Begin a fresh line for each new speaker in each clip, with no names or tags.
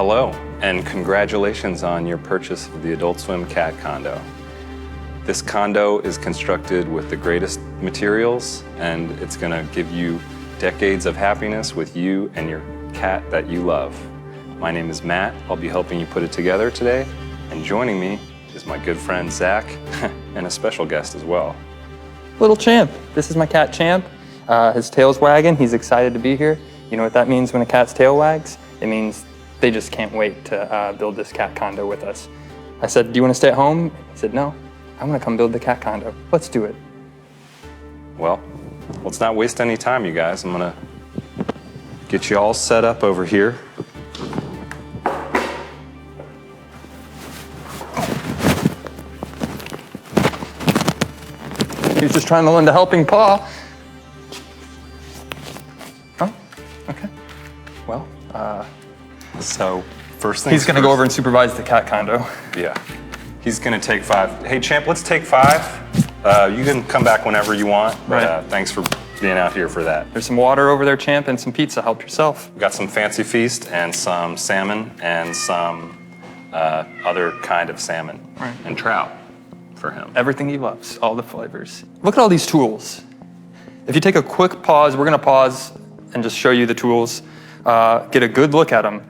Hello, and congratulations on your purchase of the Adult Swim cat condo. This condo is constructed with the greatest materials, and it's gonna give you decades of happiness with you and your cat that you love. My name is Matt. I'll be helping you put it together today, and joining me is my good friend Zach, and a special guest as well.
Little Champ. This is my cat Champ. His tail's wagging. He's excited to be here. You know what that means when a cat's tail wags? It means they just can't wait to build this cat condo with us. I said, do you want to stay at home? He said, no, I want to come build the cat condo. Let's do it.
Well, let's not waste any time, you guys. I'm gonna get you all set up over here.
He's just trying to lend a helping paw. Oh, okay. Well,
So, first things
he's gonna go over and supervise the cat condo.
Yeah. He's gonna take 5. Hey, Champ, let's take 5. You can come back whenever you want, but
Right.
thanks for being out here for that.
There's some water over there, Champ, and some pizza. Help yourself.
We got some fancy feast and some salmon and some other kind of salmon
Right.
and trout for him.
Everything he loves, all the flavors. Look at all these tools. If you take a quick pause, we're gonna pause and just show you the tools. Get a good look at them.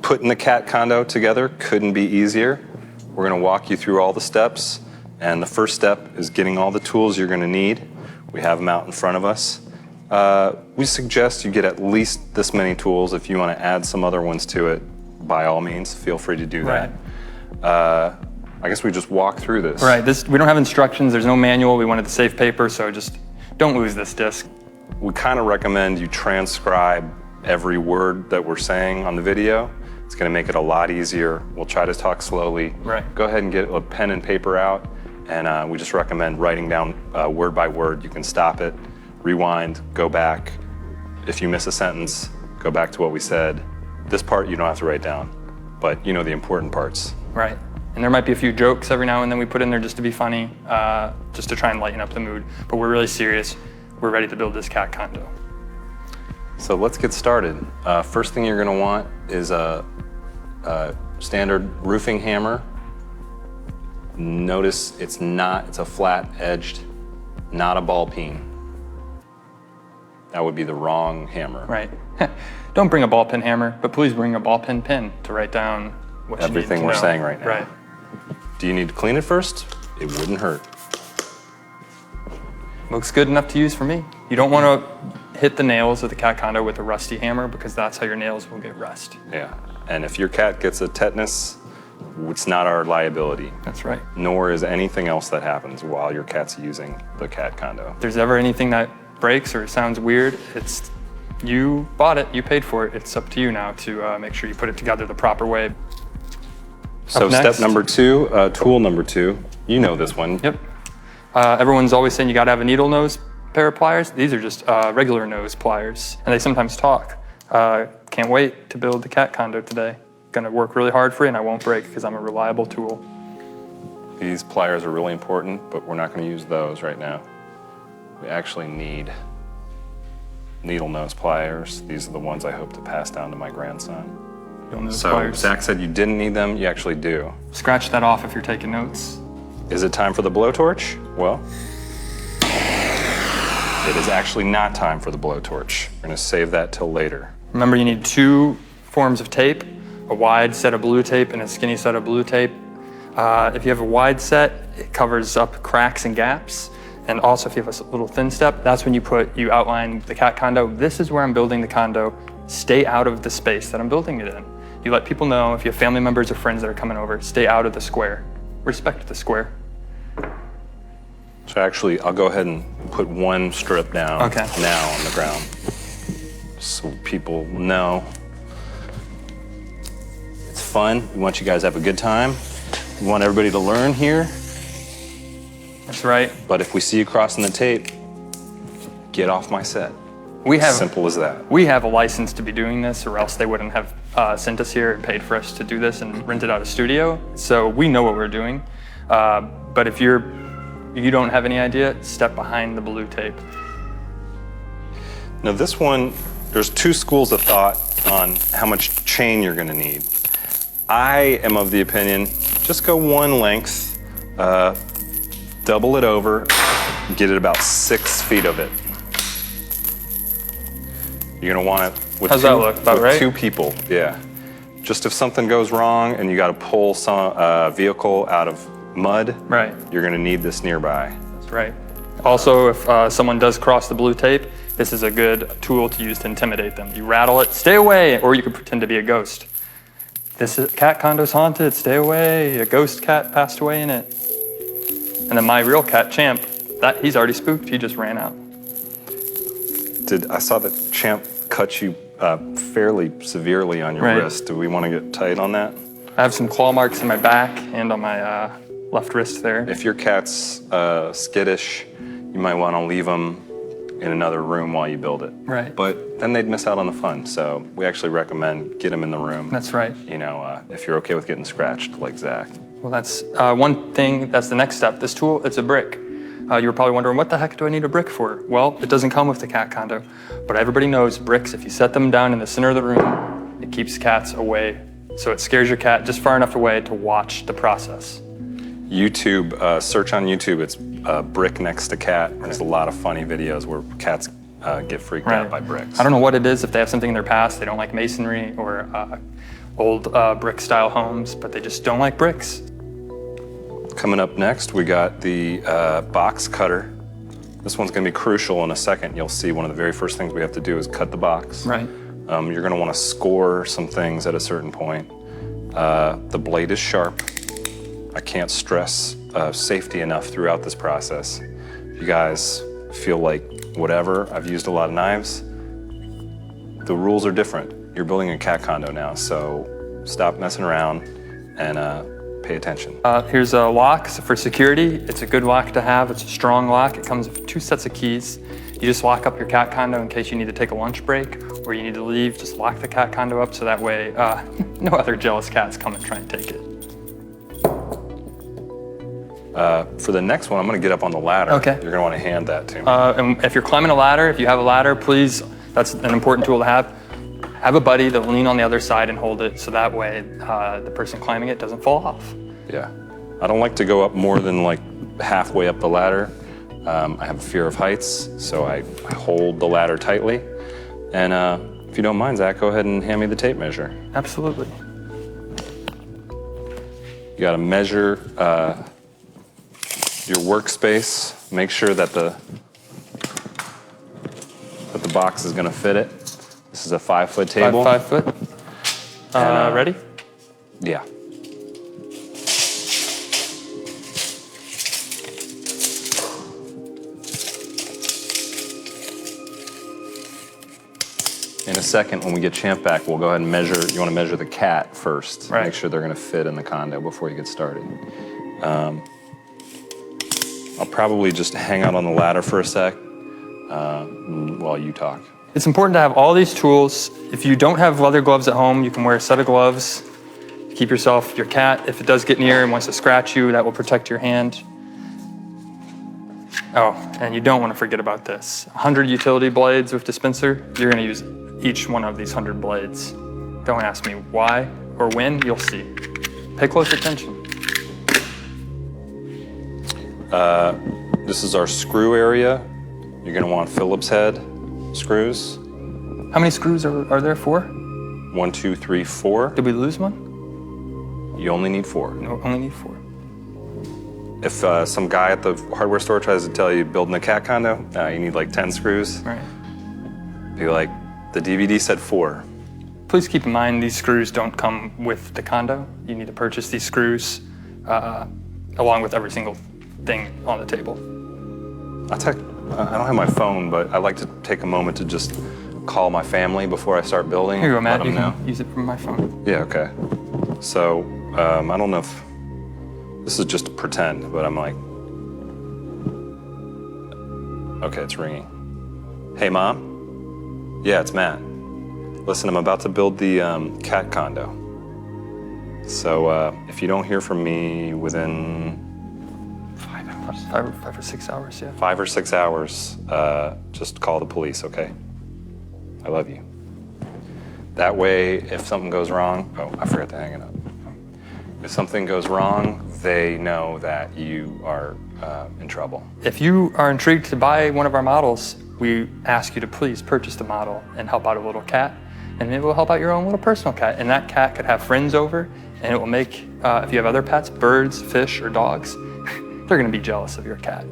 Putting the cat condo together couldn't be easier. We're gonna walk you through all the steps, and the first step is getting all the tools you're gonna need. We have them out in front of us. We suggest you get at least this many tools. If you wanna add some other ones to it, by all means, feel free to do that. I guess we just walk through this.
Right, we don't have instructions, there's no manual. We wanted to save paper, so just don't lose this disc.
We kind of recommend you transcribe every word that we're saying on the video. It's gonna make it a lot easier. We'll try to talk slowly.
Right.
Go ahead and get a pen and paper out, and we just recommend writing down word by word. You can stop it, rewind, go back. If you miss a sentence, go back to what we said. This part you don't have to write down, but you know the important parts.
Right, and there might be a few jokes every now and then we put in there just to be funny, just to try and lighten up the mood. But we're really serious. We're ready to build this cat condo.
So let's get started. First thing you're gonna want is a standard roofing hammer. Notice it's a flat-edged, not a ball peen. That would be the wrong hammer.
Right. Don't bring a ball peen hammer, but please bring a ball peen pen to write down what you need
Everything
to
we're
know.
saying right now.
Right.
Do you need to clean it first? It wouldn't hurt.
Looks good enough to use for me. You don't want to hit the nails of the cat condo with a rusty hammer because that's how your nails will get rust.
Yeah. And if your cat gets a tetanus, it's not our liability.
That's right.
Nor is anything else that happens while your cat's using the cat condo.
If there's ever anything that breaks or sounds weird, you bought it, you paid for it. It's up to you now to make sure you put it together the proper way.
So
Up next.
step number 2, tool number 2, you know this one.
Yep. Everyone's always saying you gotta have a needle nose pair of pliers. These are just regular nose pliers, and they sometimes talk. Can't wait to build the cat condo today. Gonna work really hard for you, and I won't break because I'm a reliable tool.
These pliers are really important, but we're not gonna use those right now. We actually need needle nose pliers. These are the ones I hope to pass down to my grandson.
Needle nose
So
pliers.
Zach said you didn't need them, you actually do.
Scratch that off if you're taking notes.
Is it time for the blowtorch? Well, it is actually not time for the blowtorch. We're gonna save that till later.
Remember, you need 2 forms of tape, a wide set of blue tape and a skinny set of blue tape. If you have a wide set, it covers up cracks and gaps. And also if you have a little thin step, that's when you outline the cat condo. This is where I'm building the condo. Stay out of the space that I'm building it in. You let people know if you have family members or friends that are coming over, stay out of the square. Respect the square.
So actually, I'll go ahead and put 1 strip down now on the ground, so people know. It's fun. We want you guys to have a good time. We want everybody to learn here.
That's right.
But if we see you crossing the tape, get off my set. Simple as that.
We have a license to be doing this, or else they wouldn't have sent us here and paid for us to do this and rented out a studio. So we know what we're doing. But if you don't have any idea, step behind the blue tape.
Now this one, there's 2 schools of thought on how much chain you're gonna need. I am of the opinion, just go one length, double it over, get it about 6 feet of it. You're gonna want it with,
How's that look? About right?
2 people, yeah. Just if something goes wrong and you gotta pull some vehicle out of mud,
Right.
you're gonna need this nearby.
That's right. Also, if someone does cross the blue tape, this is a good tool to use to intimidate them. You rattle it, stay away, or you can pretend to be a ghost. This cat condo's haunted, stay away. A ghost cat passed away in it. And then my real cat, Champ, he's already spooked, he just ran out.
I saw that Champ cut you fairly severely on your
Right.
wrist. Do we want to get tight on that?
I have some claw marks in my back and on my left wrist there.
If your cat's skittish, you might want to leave them in another room while you build it.
Right.
But then they'd miss out on the fun. So we actually recommend get them in the room.
That's right.
You know, if you're okay with getting scratched like Zach.
Well, that's one thing, that's the next step. This tool, it's a brick. You were probably wondering, what the heck do I need a brick for? Well, it doesn't come with the cat condo, but everybody knows bricks, if you set them down in the center of the room, it keeps cats away. So it scares your cat just far enough away to watch the process.
YouTube, search on YouTube, it's brick next to cat. There's a lot of funny videos where cats get freaked out by bricks.
I don't know what it is, if they have something in their past, they don't like masonry or old brick style homes, but they just don't like bricks.
Coming up next, we got the box cutter. This one's gonna be crucial in a second. You'll see one of the very first things we have to do is cut the box.
Right.
You're gonna wanna score some things at a certain point. The blade is sharp. I can't stress safety enough throughout this process. You guys feel like whatever, I've used a lot of knives. The rules are different. You're building a cat condo now, so stop messing around and pay attention.
Here's a lock for security. It's a good lock to have. It's a strong lock. It comes with 2 sets of keys. You just lock up your cat condo in case you need to take a lunch break or you need to leave. Just lock the cat condo up so that way no other jealous cats come and try and take it.
For the next one, I'm gonna get up on the ladder.
Okay.
You're gonna wanna hand that to me.
And if you're climbing a ladder, if you have a ladder, please, that's an important tool to have. Have a buddy that will lean on the other side and hold it so that way the person climbing it doesn't fall off.
Yeah. I don't like to go up more than like halfway up the ladder. I have a fear of heights, so I hold the ladder tightly. And if you don't mind, Zach, go ahead and hand me the tape measure.
Absolutely.
You gotta measure your workspace. Make sure that the box is gonna fit it. This is a 5-foot table.
5 foot. Ready?
Yeah. In a second, when we get Champ back, we'll go ahead and measure. You want to measure the cat first.
Right.
Make sure they're going to fit in the condo before you get started. I'll probably just hang out on the ladder for a sec while you talk.
It's important to have all these tools. If you don't have leather gloves at home, you can wear a set of gloves. Keep your cat, if it does get near and wants to scratch you, that will protect your hand. Oh, and you don't want to forget about this. 100 utility blades with dispenser, you're going to use each one of these 100 blades. Don't ask me why or when, you'll see. Pay close attention.
This is our screw area. You're going to want Phillips head screws.
How many screws are there for?
1, 2, 3, 4.
Did we lose one?
You only need 4.
No, only need 4.
If some guy at the hardware store tries to tell you building a cat condo, you need like 10 screws.
Right.
Be like, the DVD said 4.
Please keep in mind these screws don't come with the condo. You need to purchase these screws along with every single thing on the table.
I don't have my phone, but I like to take a moment to just call my family before I start building.
Here you go, Matt.
Let
You
them
can
know.
use it from my phone.
Yeah, okay. So, I don't know if this is just pretend, but I'm like, okay, it's ringing. Hey, Mom? Yeah, it's Matt. Listen, I'm about to build the cat condo. So if you don't hear from me within
5 or 6 hours, yeah.
5 or 6 hours, just call the police, okay? I love you. That way, if something goes wrong, oh, I forgot to hang it up. If something goes wrong, they know that you are in trouble.
If you are intrigued to buy one of our models, we ask you to please purchase the model and help out a little cat, and it will help out your own little personal cat. And that cat could have friends over, and it will make, if you have other pets, birds, fish, or dogs, they're gonna be jealous of your cat.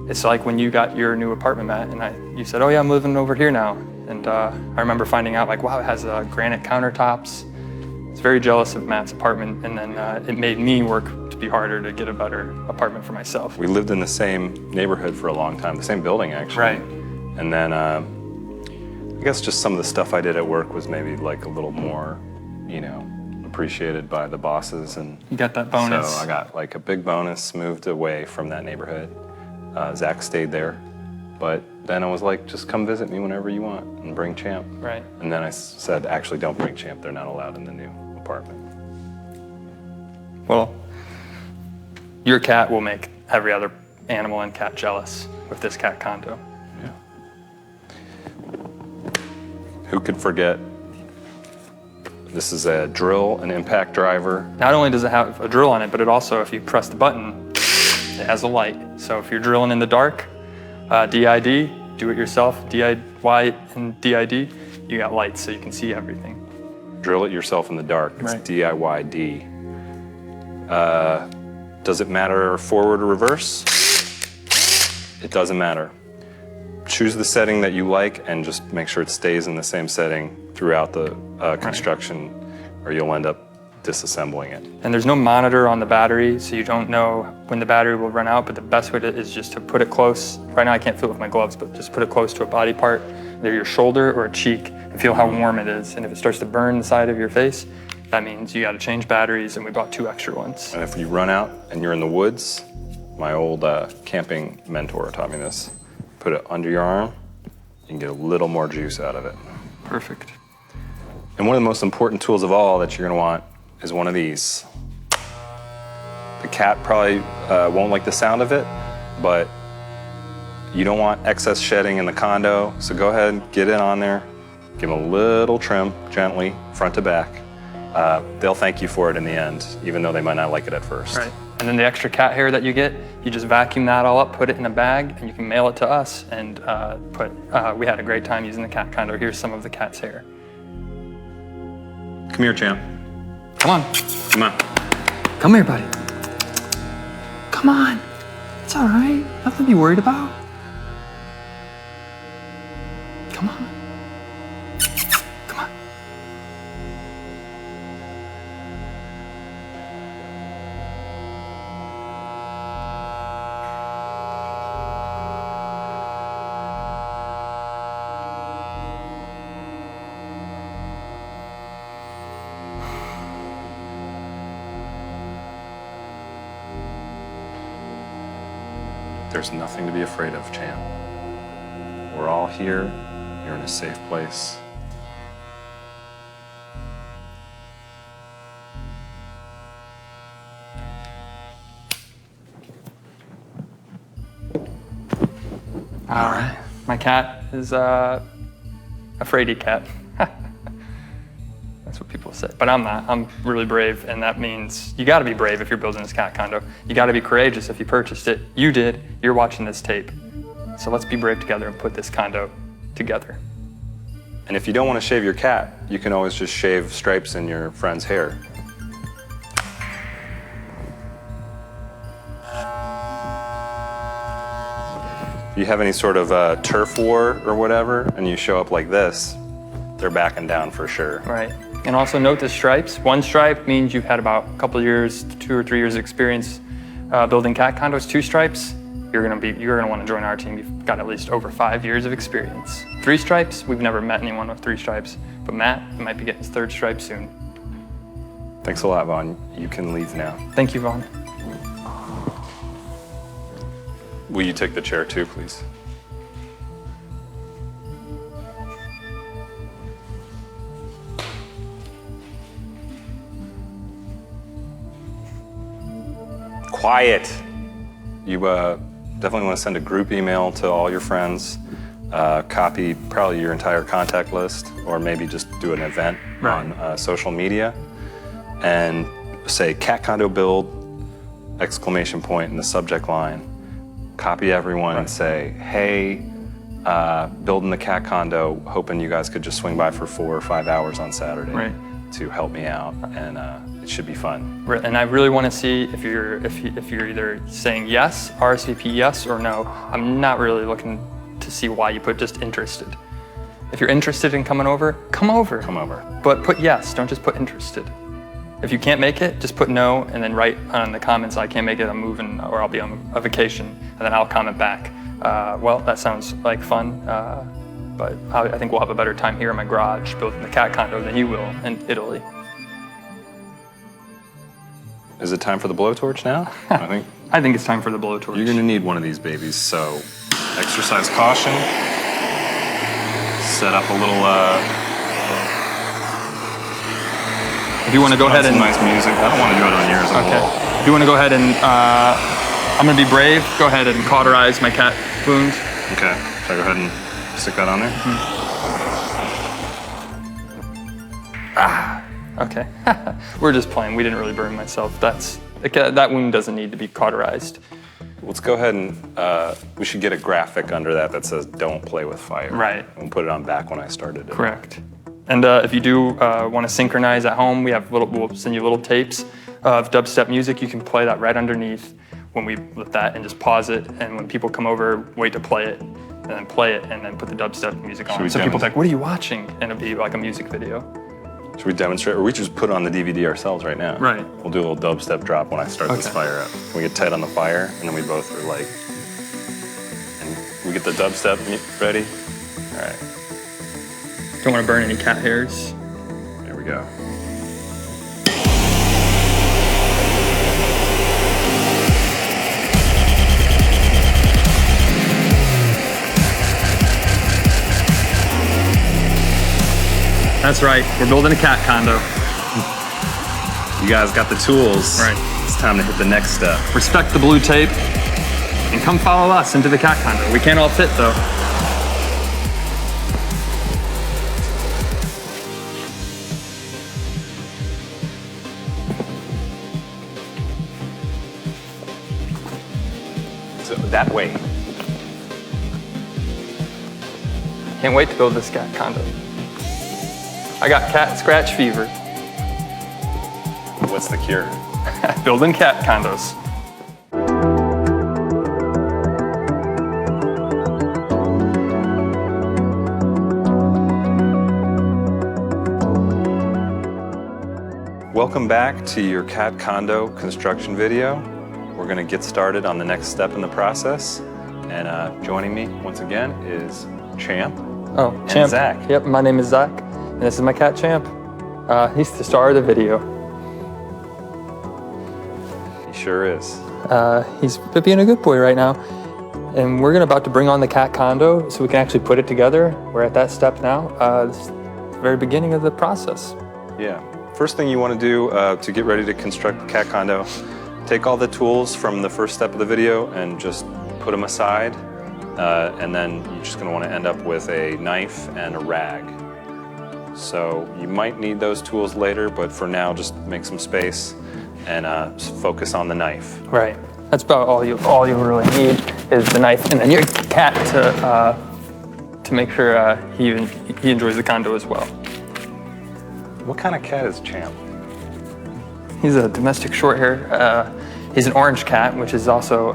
It's like when you got your new apartment, Matt, and you said, oh yeah, I'm living over here now. And I remember finding out, like, wow, it has granite countertops. I was very jealous of Matt's apartment, and then it made me work to be harder to get a better apartment for myself.
We lived in the same neighborhood for a long time, the same building actually.
Right.
And then I guess just some of the stuff I did at work was maybe like a little more, you know, appreciated by the bosses. And
you got that bonus.
So I got like a big bonus, moved away from that neighborhood. Zach stayed there. But then I was like, just come visit me whenever you want and bring Champ.
Right.
And then I said, actually, don't bring Champ. They're not allowed in the new apartment.
Well, your cat will make every other animal and cat jealous with this cat condo.
Yeah. Who could forget? This is a drill, an impact driver.
Not only does it have a drill on it, but it also, if you press the button, it has a light. So if you're drilling in the dark, DID, do it yourself, DIY and DID, you got lights so you can see everything.
Drill it yourself in the dark, it's
right.
DIYD. Does it matter forward or reverse? It doesn't matter. Choose the setting that you like and just make sure it stays in the same setting throughout the construction, right. Or you'll end up disassembling it.
And there's no monitor on the battery, so you don't know when the battery will run out, but the best way is just to put it close. Right now I can't feel it with my gloves, but just put it close to a body part, either your shoulder or a cheek, and feel how warm it is. And if it starts to burn the side of your face, that means you gotta change batteries, and we bought 2 extra ones.
And if you run out and you're in the woods, my old camping mentor taught me this, put it under your arm, you can get a little more juice out of it.
Perfect.
And one of the most important tools of all that you're gonna want is one of these. The cat probably won't like the sound of it, but you don't want excess shedding in the condo, so go ahead and get in on there, give them a little trim, gently, front to back. They'll thank you for it in the end, even though they might not like it at first.
Right. And then the extra cat hair that you get, you just vacuum that all up, put it in a bag, and you can mail it to us, and we had a great time using the cat condo. Here's some of the cat's hair.
Come here, Champ.
Come on.
Come on.
Come here, buddy. Come on. It's all right. Nothing to be worried about. Come on. Come on.
There's nothing to be afraid of, Champ. We're all here. You're in a safe place.
All right. My cat is a fraidy cat. That's what people say. But I'm not. I'm really brave, and that means you gotta be brave if you're building this cat condo. You gotta be courageous if you purchased it. You did. You're watching this tape. So let's be brave together and put this condo together.
And if you don't want to shave your cat, you can always just shave stripes in your friend's hair. If you have any sort of turf war or whatever, and you show up like this, they're backing down for sure.
Right. And also note the stripes. 1 stripe means you've had about a couple years, 2 or 3 years experience building cat condos. 2 stripes, you're gonna want to join our team. You've got at least over 5 years of experience. 3 stripes, we've never met anyone with 3 stripes, but Matt might be getting his 3rd stripe soon.
Thanks a lot, Vaughn. You can leave now.
Thank you, Vaughn.
Will you take the chair too, please? Quiet. You definitely want to send a group email to all your friends. copy probably your entire contact list, or maybe just do an event on social media, and say Cat Condo Build, exclamation point in the subject line. Copy everyone and say, hey, building the cat condo, hoping you guys could just swing by for 4 or 5 hours on Saturday to help me out, and it should be fun.
And I really want to see if you're either saying yes, RSVP yes, or no. I'm not really looking to see why you put just interested. If you're interested in coming over, come over.
Come over.
But put yes, don't just put interested. If you can't make it, just put no, and then write on the comments, I can't make it, I'm moving, or I'll be on a vacation, and then I'll comment back. Well, that sounds like fun, but I think we'll have a better time here in my garage building the cat condo than you will in Italy.
Is it time for the blowtorch now?
I think it's time for the blowtorch.
You're gonna need one of these babies, so exercise caution. Set up a little,
if you want to go ahead and...
nice music. I don't want to do it on yours.
Okay. If you want to go ahead and, I'm going to be brave, go ahead and cauterize my cat wound.
Okay. Should I go ahead and stick that on there?
Okay. We're just playing. We didn't really burn myself. That wound doesn't need to be cauterized.
Let's go ahead and, we should get a graphic under that says don't play with fire.
Right.
And we'll put it on back when I started it.
Correct. And if you do want to synchronize at home, we'll send you little tapes of dubstep music. You can play that right underneath when we let that, and just pause it. And when people come over, wait to play it, and then play it, and then put the dubstep music on. So people think, what are you watching? And it'll be like a music video.
Should we demonstrate, or we just put it on the DVD ourselves right now?
Right.
We'll do a little dubstep drop when I start this fire up. We get tight on the fire, and then we both are like, and we get the dubstep ready. All right.
Don't want to burn any cat hairs.
There we go.
That's right, we're building a cat condo.
You guys got the tools.
Right.
It's time to hit the next step.
Respect the blue tape, and come follow us into the cat condo. We can't all fit though.
So that way.
Can't wait to build this cat condo. I got cat scratch fever.
What's the cure?
Building cat condos.
Welcome back to your cat condo construction video. We're gonna get started on the next step in the process. And joining me once again is Champ.
Oh,
and
Champ.
Zach.
Yep, my name is Zach, and this is my cat Champ. He's the star of the video.
He sure is.
He's being a good boy right now. And we're about to bring on the cat condo so we can actually put it together. We're at that step now. This is the very beginning of the process.
Yeah. First thing you want to do to get ready to construct the cat condo, take all the tools from the first step of the video and just put them aside. And then you're just going to want to end up with a knife and a rag. So you might need those tools later, but for now, just make some space and focus on the knife.
Right. That's about all you really need is the knife, and then your cat to make sure he enjoys the condo as well.
What kind of cat is Champ?
He's a domestic short hair. He's an orange cat, which is also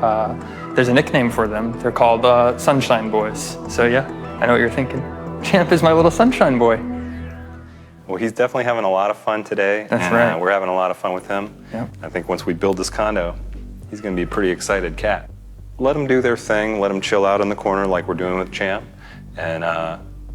there's a nickname for them. They're called Sunshine Boys. So yeah, I know what you're thinking. Champ is my little sunshine boy.
Well, he's definitely having a lot of fun today.
That's right.
We're having a lot of fun with him.
Yep.
I think once we build this condo, he's going to be a pretty excited cat. Let them do their thing. Let them chill out in the corner like we're doing with Champ. And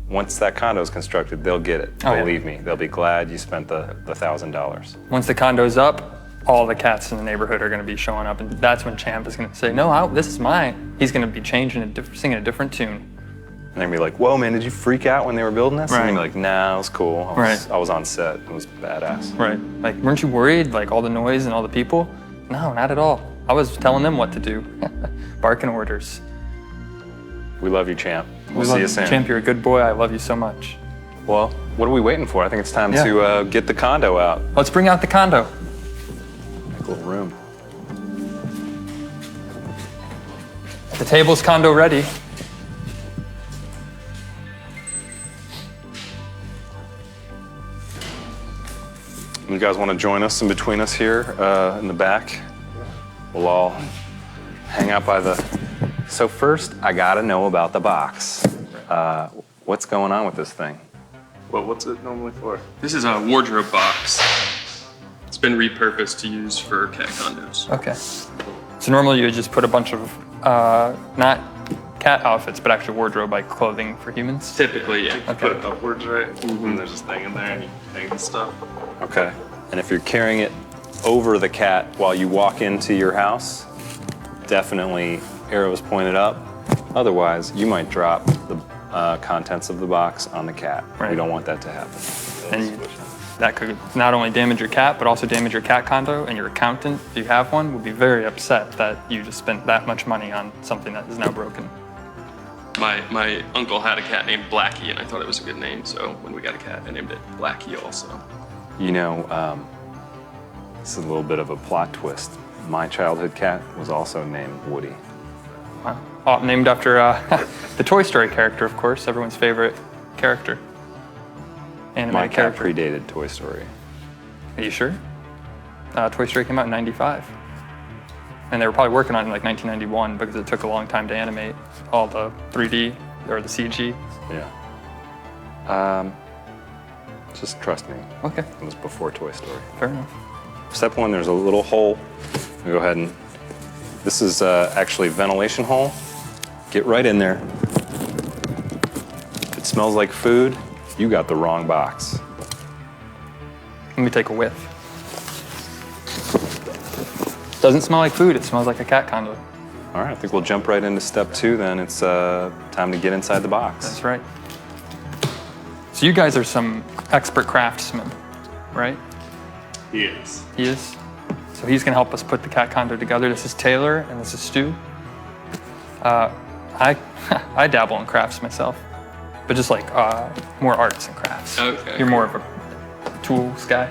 once that condo is constructed, they'll get it.
Oh,
Believe me, they'll be glad you spent the $1,000.
Once the condo's up, all the cats in the neighborhood are going to be showing up, and that's when Champ is going to say, "No, this is mine." He's going to be singing a different tune.
And they're going to be like, "Whoa, man, did you freak out when they were building this?"
Right.
And you're like, "Nah, it was cool. I was on set. It was badass."
Right. Like, weren't you worried, like all the noise and all the people? No, not at all. I was telling them what to do. Barking orders.
We love you, Champ. We'll see you soon.
Champ, you're a good boy. I love you so much.
Well, what are we waiting for? I think it's time to get the condo out.
Let's bring out the condo.
Little room.
The table's condo ready.
You guys want to join us in between us here in the back? We'll all hang out by the... So first, I gotta know about the box. What's going on with this thing?
Well, what's it normally for?
This is a wardrobe box. It's been repurposed to use for cat condos.
Okay. So normally you would just put a bunch of, not cat outfits, but actually wardrobe like clothing for humans?
Typically, yeah.
Okay.
Put it upwards, right? And there's this thing in there and you hang the stuff.
Okay. And if you're carrying it over the cat while you walk into your house, definitely arrows pointed up. Otherwise, you might drop the contents of the box on the cat.
Right.
We don't want that to happen.
And that could not only damage your cat, but also damage your cat condo, and your accountant, if you have one, would be very upset that you just spent that much money on something that is now broken.
My uncle had a cat named Blackie, and I thought it was a good name, so when we got a cat, I named it Blackie also.
You know, this is a little bit of a plot twist. My childhood cat was also named Woody.
Wow. Oh, named after the Toy Story character, of course, everyone's favorite character. Animated
My cat
character.
predated Toy Story.
Are you sure? Toy Story came out in '95. And they were probably working on it in like 1991 because it took a long time to animate all the 3D or the CG.
Yeah. Just trust me.
Okay,
It was before Toy Story.
fair enough.
Step one, there's a little hole. Go ahead and, this is actually a ventilation hole. Get right in there. If it smells like food, you got the wrong box.
Let me take a whiff. Doesn't smell like food, it smells like a cat condo.
All right, I think we'll jump right into step two then. It's time to get inside the box.
That's right. So you guys are some expert craftsmen, right?
He is.
He is. So he's gonna help us put the cat condo together. This is Taylor and this is Stu. I dabble in crafts myself, but just like more arts and crafts.
Okay.
You're more of a tools guy.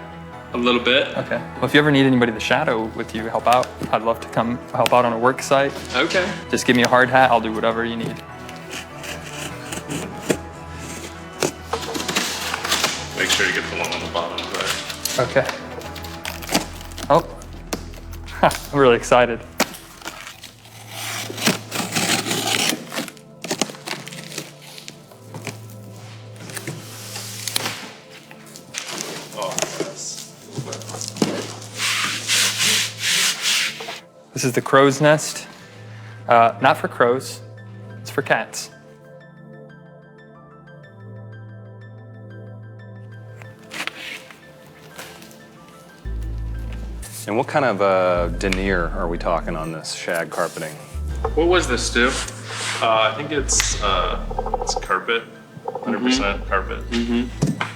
A little bit.
Okay. Well, if you ever need anybody to shadow with you, help out, I'd love to come help out on a work site.
Okay.
Just give me a hard hat, I'll do whatever you need.
Make sure you get the one on the bottom, right?
Okay. Oh, I'm really excited.
Oh, yes.
This is the crow's nest. Not for crows, it's for cats.
And what kind of denier are we talking on this shag carpeting?
What was this, Stu?
I think it's carpet, 100% carpet.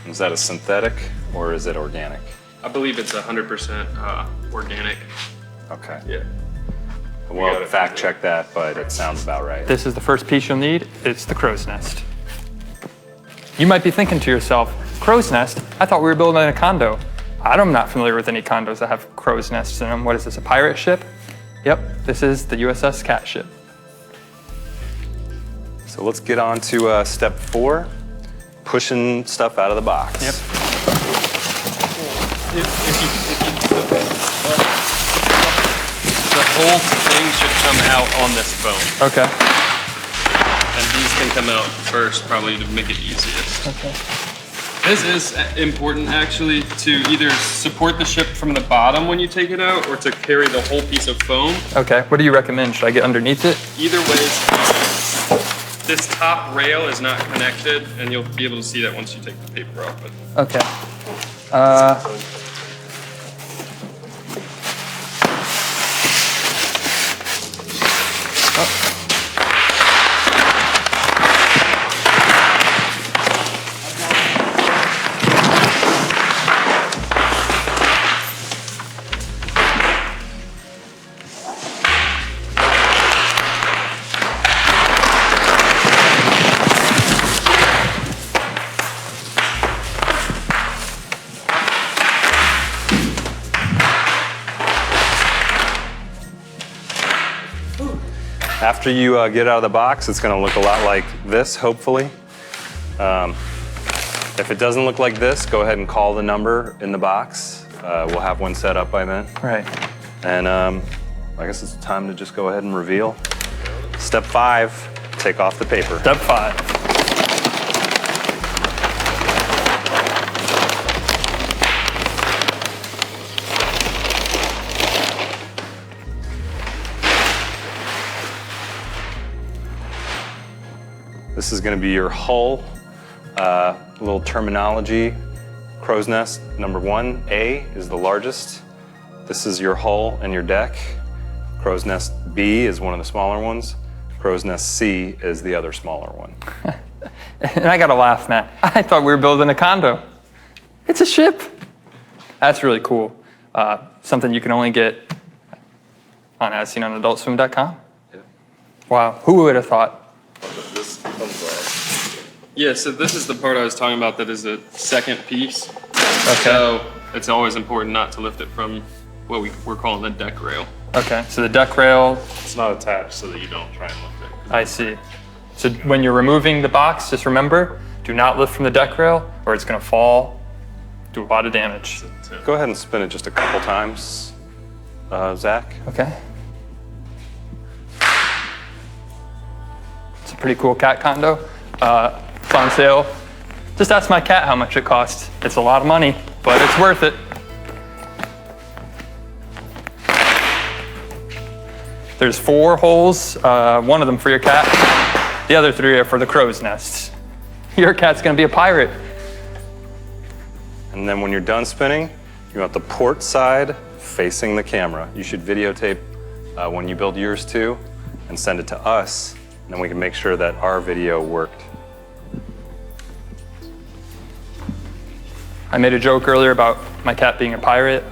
Is that a synthetic or is it organic?
I believe it's 100% organic.
Okay.
Yeah.
Well,
gotta
fact check that, but it sounds about right.
This is the first piece you'll need. It's the crow's nest. You might be thinking to yourself, crow's nest? I thought we were building a condo. I'm not familiar with any condos that have crow's nests in them. What is this, a pirate ship? Yep, this is the USS Cat ship.
So let's get on to step 4, pushing stuff out of the box.
Yep.
The whole thing should come out on this foam.
Okay.
And these can come out first, probably to make it easiest.
Okay.
This is important actually to either support the ship from the bottom when you take it out or to carry the whole piece of foam.
Okay, what do you recommend? Should I get underneath it?
Either way is fine. This top rail is not connected and you'll be able to see that once you take the paper off. But
Okay.
After you get out of the box, it's gonna look a lot like this, hopefully. If it doesn't look like this, go ahead and call the number in the box. We'll have one set up by then.
Right.
And I guess it's time to just go ahead and reveal. Step 5, take off the paper.
Step 5.
This is going to be your hull. A little terminology. Crow's nest number 1, A, is the largest. This is your hull and your deck. Crow's nest B is one of the smaller ones. Crow's nest C is the other smaller one.
And I gotta laugh, Matt. I thought we were building a condo. It's a ship. That's really cool. Something you can only get on AsSeenOnAdultSwim.com.
Yeah.
Wow, who would have thought?
This comes off.
Yeah, so this is the part I was talking about that is a second piece.
Okay.
So it's always important not to lift it from what we're calling the deck rail.
Okay, so the deck rail,
It's not attached so that you don't try and lift it.
I see. So when you're removing the box, just remember, do not lift from the deck rail or it's gonna fall, do a lot of damage.
Go ahead and spin it just a couple times, Zach.
Okay. It's a pretty cool cat condo. It's on sale. Just ask my cat how much it costs. It's a lot of money, but it's worth it. There's 4 holes, one of them for your cat. The other 3 are for the crow's nests. Your cat's gonna be a pirate.
And then when you're done spinning, you want the port side facing the camera. You should videotape when you build yours too and send it to us, and then we can make sure that our video worked.
I made a joke earlier about my cat being a pirate.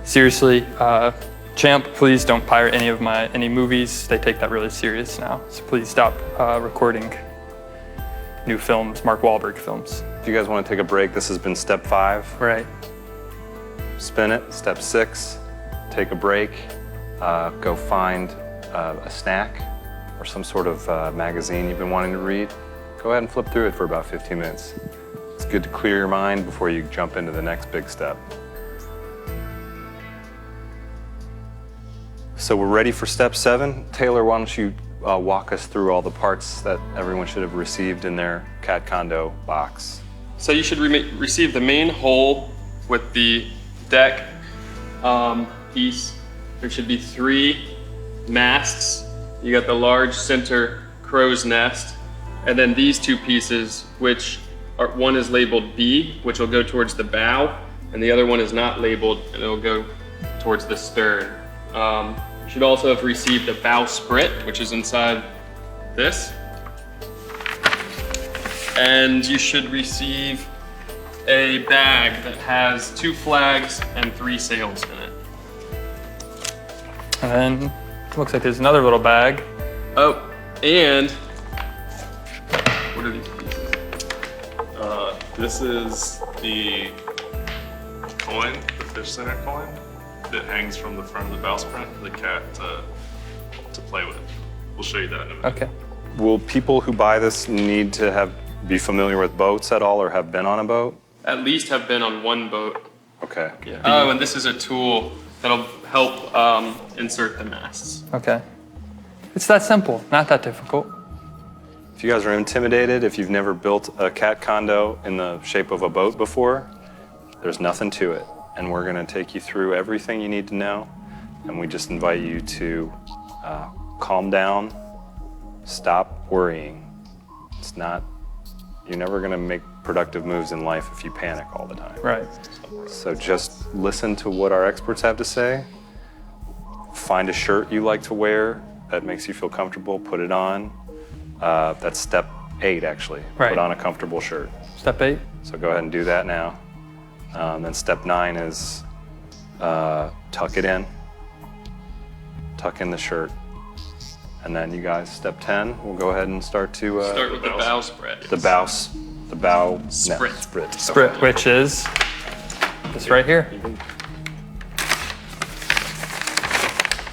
Seriously, Champ, please don't pirate any movies. They take that really serious now. So please stop recording new films, Mark Wahlberg films.
If you guys want to take a break, this has been step 5.
Right.
Spin it. Step 6, take a break. Go find a snack or some sort of magazine you've been wanting to read. Go ahead and flip through it for about 15 minutes. It's good to clear your mind before you jump into the next big step. So we're ready for step 7. Taylor, why don't you walk us through all the parts that everyone should have received in their cat condo box.
So you should receive the main hull with the deck piece. There should be 3 masts. You got the large center crow's nest, and then these 2 pieces, which are, one is labeled B, which will go towards the bow, and the other one is not labeled, and it'll go towards the stern. You should also have received a bow sprit, which is inside this. And you should receive a bag that has 2 flags and 3 sails in it.
And then it looks like there's another little bag.
Oh, and what are these pieces?
This is the coin, the fish center coin, that hangs from the front of the bowsprit for the cat to play with. We'll show you that in a minute.
Okay.
Will people who buy this need to be familiar with boats at all or have been on a boat?
At least have been on one boat.
Okay.
Yeah. Oh, and this is a tool that'll help insert the masts.
Okay. It's that simple, not that difficult.
If you guys are intimidated, if you've never built a cat condo in the shape of a boat before, there's nothing to it. And we're gonna take you through everything you need to know. And we just invite you to calm down, stop worrying. It's not, you're never gonna make productive moves in life if you panic all the time.
Right.
So just listen to what our experts have to say. Find a shirt you like to wear that makes you feel comfortable, put it on. That's step 8, actually.
Right.
Put on a comfortable shirt.
Step 8.
So go ahead and do that now. Then step 9 is tuck it in. Tuck in the shirt. And then you guys, step 10, we'll go ahead and start to
Start with the bow spread.
the bow
Sprit.
Sprit, which is this right here.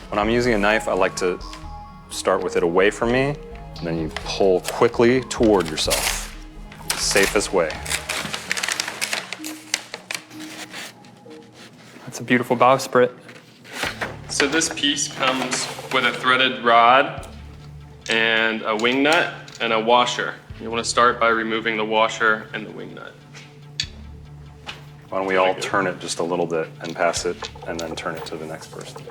When I'm using a knife, I like to start with it away from me, and then you pull quickly toward yourself. Safest way.
That's a beautiful bowsprit.
So this piece comes with a threaded rod and a wing nut and a washer. You want to start by removing the washer and the wing nut.
Why don't we all turn it just a little bit and pass it, and then turn it to the next person.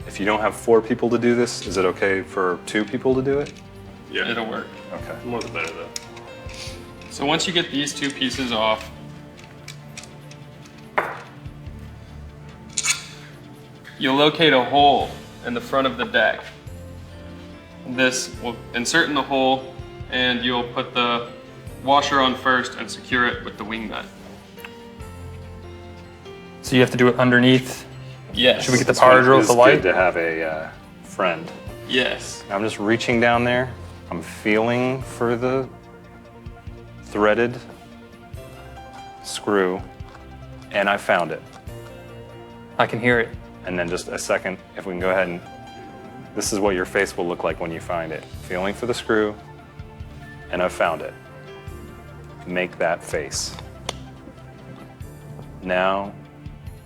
If you don't have 4 people to do this, is it okay for 2 people to do it?
Yeah,
It'll work.
Okay.
the more the better though.
So once you get these 2 pieces off, you'll locate a hole in the front of the deck. This will insert in the hole, and you'll put the washer on first and secure it with the wing nut.
So you have to do it underneath.
Yes.
Should we get the
This
power
one
drill
is
with the light?
good to have a friend.
Yes.
I'm just reaching down there. I'm feeling for the threaded screw, and I found it.
I can hear it.
And then just a second, if we can go ahead and, this is what your face will look like when you find it. Feeling for the screw, and I found it. Make that face. Now,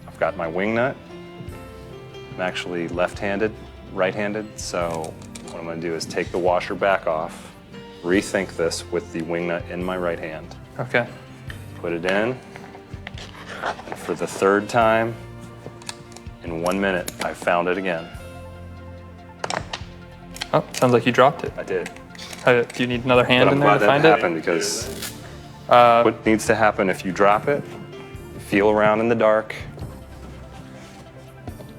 I've got my wing nut. I'm actually left-handed, right-handed, so what I'm gonna do is take the washer back off, rethink this with the wing nut in my right hand.
Okay.
Put it in, and for the 3rd time, in 1 minute, I found it again.
Oh, sounds like you dropped it.
I did.
Do you need another hand
But I'm
in there
glad
to
that
find it?
happened because what needs to happen if you drop it, you feel around in the dark,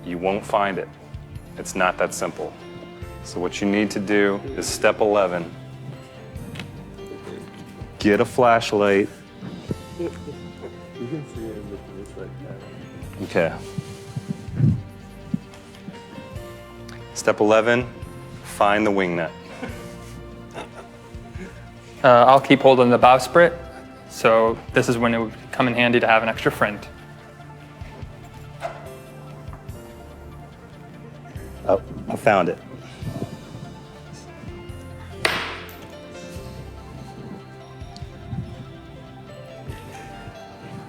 you won't find it. It's not that simple. So what you need to do is step 11. Get a flashlight. Okay. Step 11, find the wing nut.
I'll keep holding the bowsprit, so this is when it would come in handy to have an extra friend.
Oh, I found it.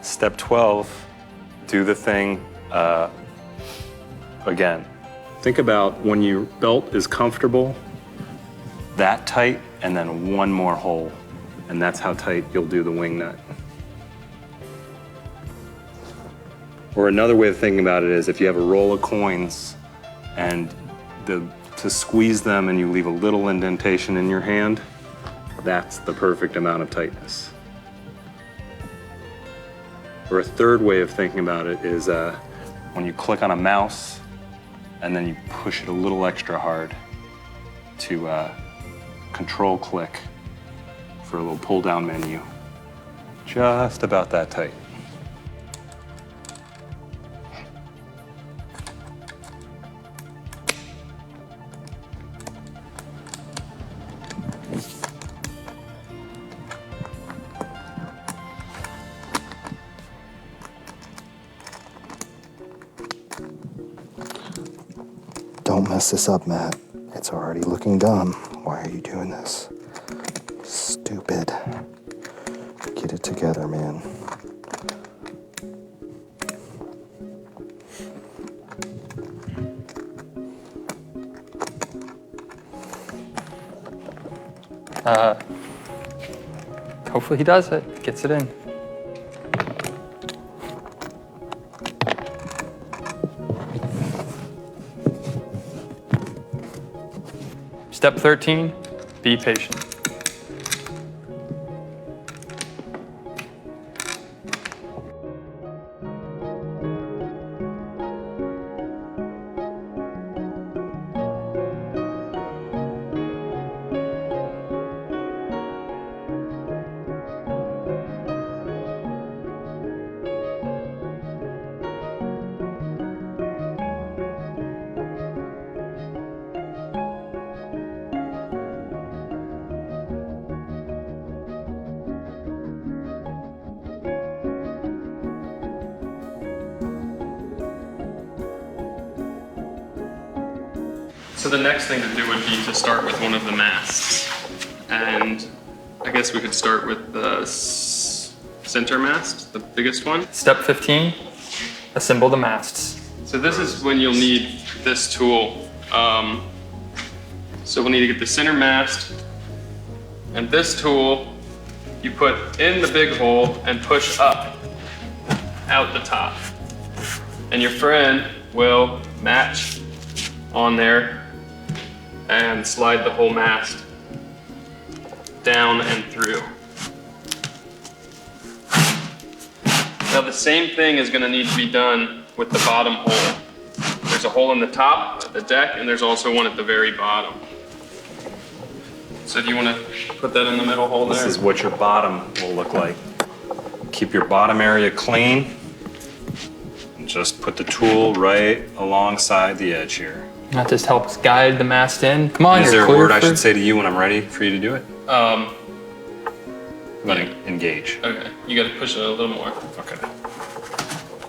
Step 12, do the thing again. Think about when your belt is comfortable, that tight, and then one more hole. And that's how tight you'll do the wing nut. Or another way of thinking about it is if you have a roll of coins and to squeeze them and you leave a little indentation in your hand, that's the perfect amount of tightness. Or a third way of thinking about it is when you click on a mouse and then you push it a little extra hard to control click for a little pull down menu. Just about that tight.
Don't mess this up, Matt. It's already looking dumb. Why are you doing this? Stupid. Get it together, man.
Hopefully he does it, gets it in. Step 13, be patient.
So the next thing to do would be to start with one of the masts. And I guess we could start with the center mast, the biggest one.
Step 15, assemble the masts.
So this is when you'll need this tool. So we'll need to get the center mast, and this tool you put in the big hole and push up out the top. And your friend will match on there and slide the whole mast down and through. Now the same thing is going to need to be done with the bottom hole. There's a hole in the top of the deck, and there's also one at the very bottom. So do you want to put that in the middle hole there?
This is what your bottom will look like. Keep your bottom area clean. And just put the tool right alongside the edge here.
That just helps guide the mast in. Come on,
Is
you're
there a
clear
word I
for-
should say to you when I'm ready for you to do it?
Like,
Engage.
okay, you got to push it a little more.
Okay.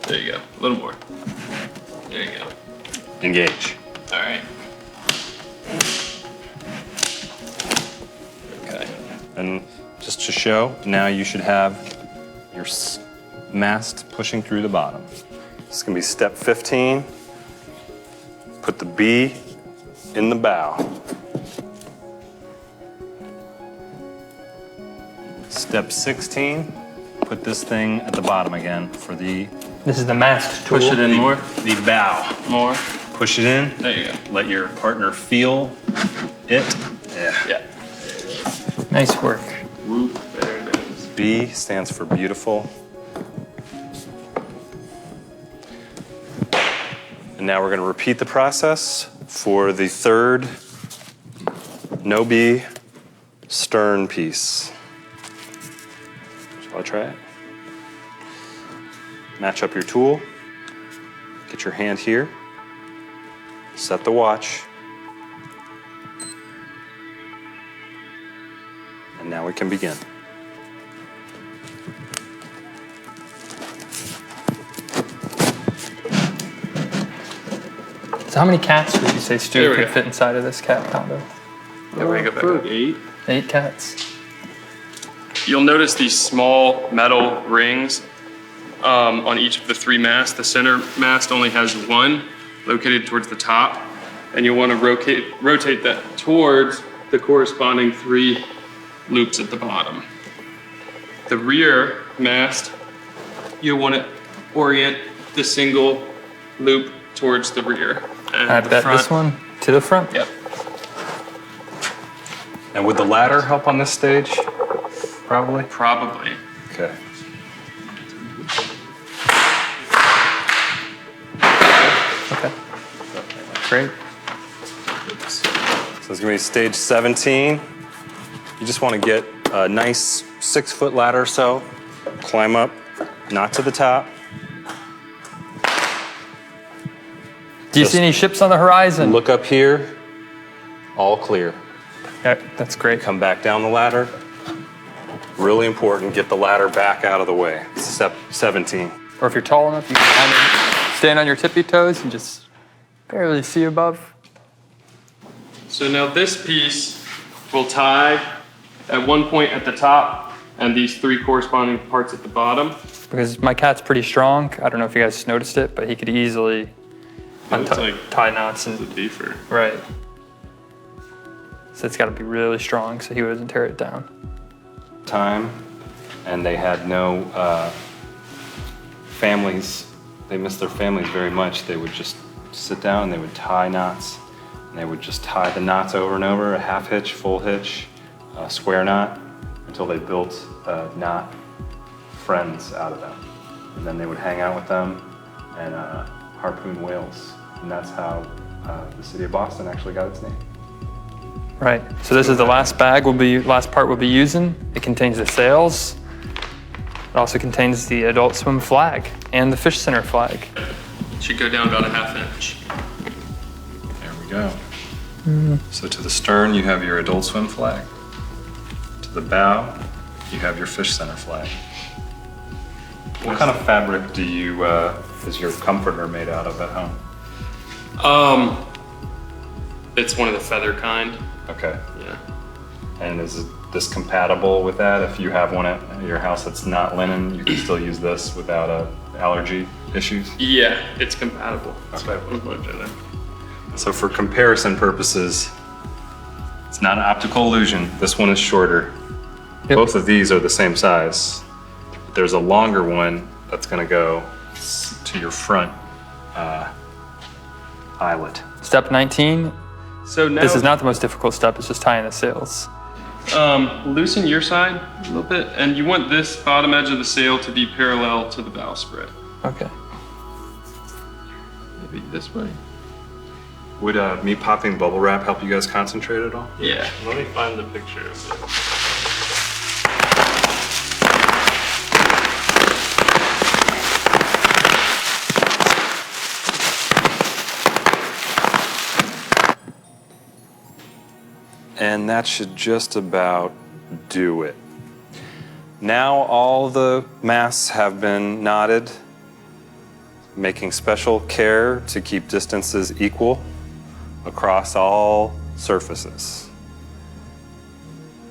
There you go, a little more. There you go.
Engage.
All right. Okay.
And just to show, now you should have your mast pushing through the bottom. This is gonna be step 15. Put the B in the bow. Step 16, put this thing at the bottom again for the
This is the mast tool.
Push it in more.
the bow.
More.
Push it in.
There you go.
Let your partner feel it. Yeah.
Yeah.
Nice work.
Whoop, there it is.
B stands for beautiful. And now we're going to repeat the process for the third no B stern piece. Shall I try it? Match up your tool. Get your hand here. Set the watch. And now we can begin.
So how many cats would you say
There
Stu
we
could
go.
fit inside of this cat condo?
Yeah, we go back up.
8 cats.
You'll notice these small metal rings on each of the 3 masts. The center mast only has one located towards the top, and you'll want to rotate that towards the corresponding 3 loops at the bottom. The rear mast, you'll want to orient the single loop towards the rear. And
I
the
bet
front-
this one to the front.
Yep.
And would the ladder help on this stage? Probably.
Probably.
Okay.
Okay. Great.
So it's gonna be stage 17. You just want to get a nice 6-foot ladder or so. Climb up, not to the top.
Do you
Just
see any ships on the horizon?
Look up here. All clear.
Yeah, that's great.
Come back down the ladder. Really important, get the ladder back out of the way. Step 17.
Or if you're tall enough, you can kind of stand on your tippy toes and just barely see above.
So now this piece will tie at one point at the top and these 3 corresponding parts at the bottom.
Because my cat's pretty strong. I don't know if you guys noticed it, but he could easily
looks like
tie knots
the
and
deeper.
right. So it's got to be really strong so he doesn't tear it down.
Time, and they had no families. They missed their families very much. They would just sit down and they would tie knots. And they would just tie the knots over and over, a half hitch, full hitch, a square knot, until they built knot friends out of them. And then they would hang out with them and harpoon whales. And that's how the city of Boston actually got its name.
Right. So this is the last part we'll be using. It contains the sails. It also contains the Adult Swim flag and the Fish Center flag.
It should go down about a ½ inch.
There we go. So to the stern, you have your Adult Swim flag. To the bow, you have your Fish Center flag. What kind of fabric do you, is your comforter made out of at home?
It's one of the feather kind.
Okay.
Yeah.
And is this compatible with that? If you have one at your house that's not linen, you can still use this without allergy issues?
Yeah, it's compatible.
That's why I put a bunch in it.
So for comparison purposes, it's not an optical illusion. This one is shorter.
Yep.
Both of these are the same size. There's a longer one that's gonna go to your front eyelet.
Step 19.
So now
This is not the most difficult step. It's just tying the sails.
loosen your side a little bit, and you want this bottom edge of the sail to be parallel to the bowsprit.
Okay.
Maybe this way.
Would me popping bubble wrap help you guys concentrate at all?
Yeah.
Let me find the picture of it.
And that should just about do it. Now all the masts have been knotted, making special care to keep distances equal across all surfaces.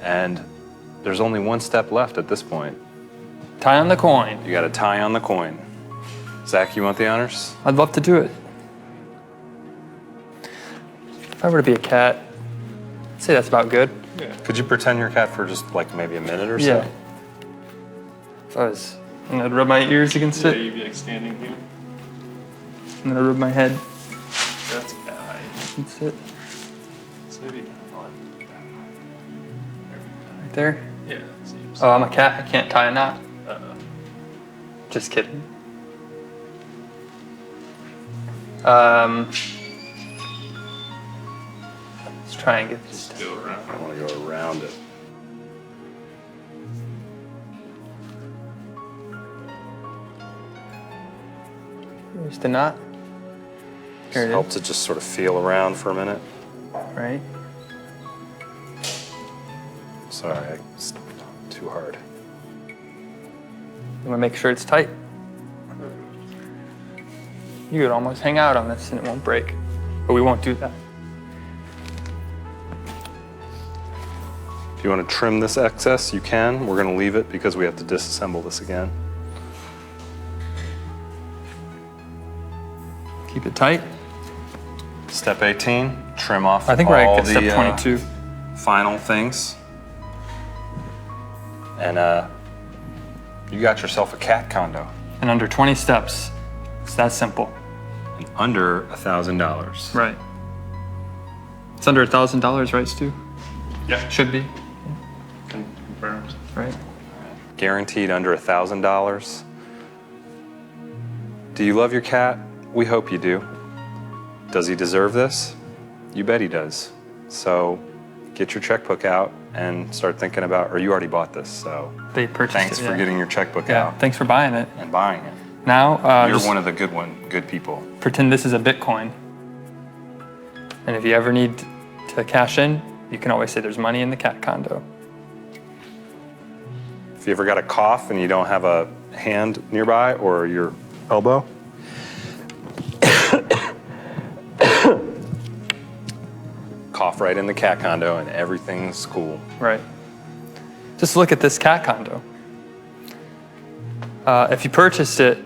And there's only one step left at this point.
Tie on the coin.
You got to tie on the coin. Zach, you want the honors?
I'd love to do it. If I were to be a cat, I'd say that's about good.
Could you pretend you're a cat for just like maybe a minute or so?
Yeah. If I was, and I'd rub my ears against
Yeah,
it,
you'd be like standing here.
and then I'd rub my head
That's bad.
against it,
So maybe kind of on.
right there.
Yeah, it seems.
Oh, I'm a cat. I can't tie a knot. Just kidding. Let's try and get this.
Go around.
I want to go around it.
Here's the knot. Here it
Helps it just sort of feel around for a minute.
is, right?
Sorry, it's too hard.
You want to make sure it's tight. You could almost hang out on this and it won't break, but we won't do that.
If you want to trim this excess, you can. We're going to leave it because we have to disassemble this again.
Keep it tight.
Step 18, trim off
I think we're
all
at step
the
22.
final things. And you got yourself a cat condo.
And under 20 steps. It's that simple.
And under $1,000.
Right. It's under $1,000, right, Stu?
Yeah,
Should be,
confirmed.
right?
Guaranteed under $1,000. Do you love your cat? We hope you do. Does he deserve this? You bet he does. So get your checkbook out and start thinking about, or you already bought this, so
They purchased
thanks
it.
for
yeah.
getting your checkbook
Yeah,
out
thanks for buying it.
and buying it.
Now,
You're
just
one of the good people.
pretend this is a Bitcoin. And if you ever need to cash in, you can always say there's money in the cat condo.
If you ever got a cough and you don't have a hand nearby or your elbow, cough right in the cat condo and everything's cool.
Right. Just look at this cat condo. If you purchased it,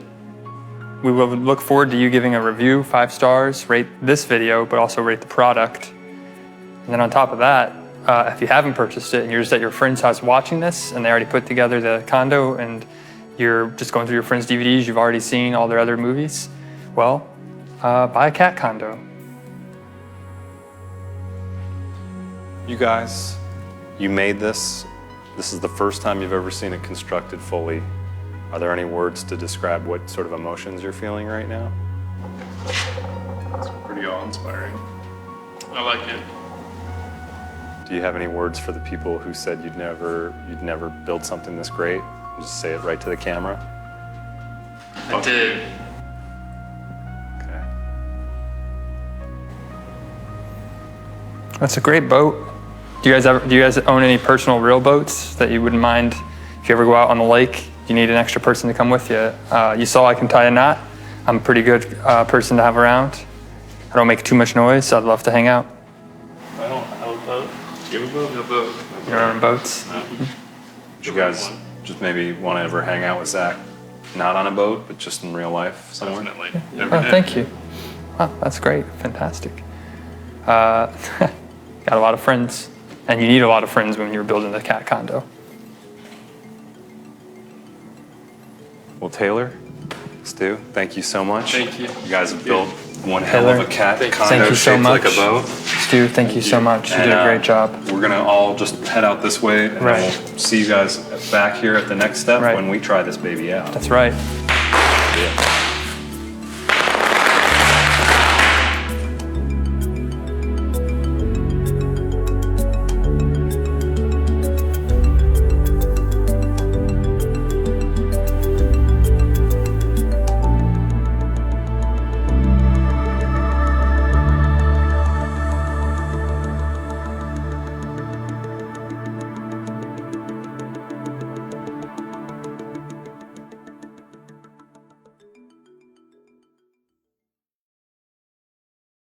we will look forward to you giving a review, 5 stars, rate this video, but also rate the product. And then on top of that, if you haven't purchased it and you're just at your friend's house watching this and they already put together the condo and you're just going through your friend's DVDs, you've already seen all their other movies, well, buy a cat condo.
You guys, you made this. This is the first time you've ever seen it constructed fully. Are there any words to describe what sort of emotions you're feeling right now?
It's pretty awe-inspiring. I like it.
Do you have any words for the people who said you'd never build something this great? Just say it right to the camera.
I did.
Okay.
That's a great boat. Do you guys own any personal real boats that you wouldn't mind if you ever go out on the lake? You need an extra person to come with you. You saw I can tie a knot. I'm a pretty good person to have around. I don't make too much noise, so I'd love to hang out.
You have a boat.
Your own boats?
Do you guys just maybe want to ever hang out with Zach? Not on a boat, but just in real life somewhere?
Definitely.
Oh,
Every day.
thank you. Oh, that's great. Fantastic. Got a lot of friends, and you need a lot of friends when you're building the cat condo.
Well, Taylor, Stu, thank you so much.
Thank you.
You guys have built one hell
Taylor,
of a cat
thank you.
condo
Thank you so
shaped like a
much.
boat.
Stu, thank you so much. You did a great job.
We're gonna all just head out this way, and
Right.
we'll see you guys back here at the next step
Right.
when we try this baby out.
That's right.
Yeah.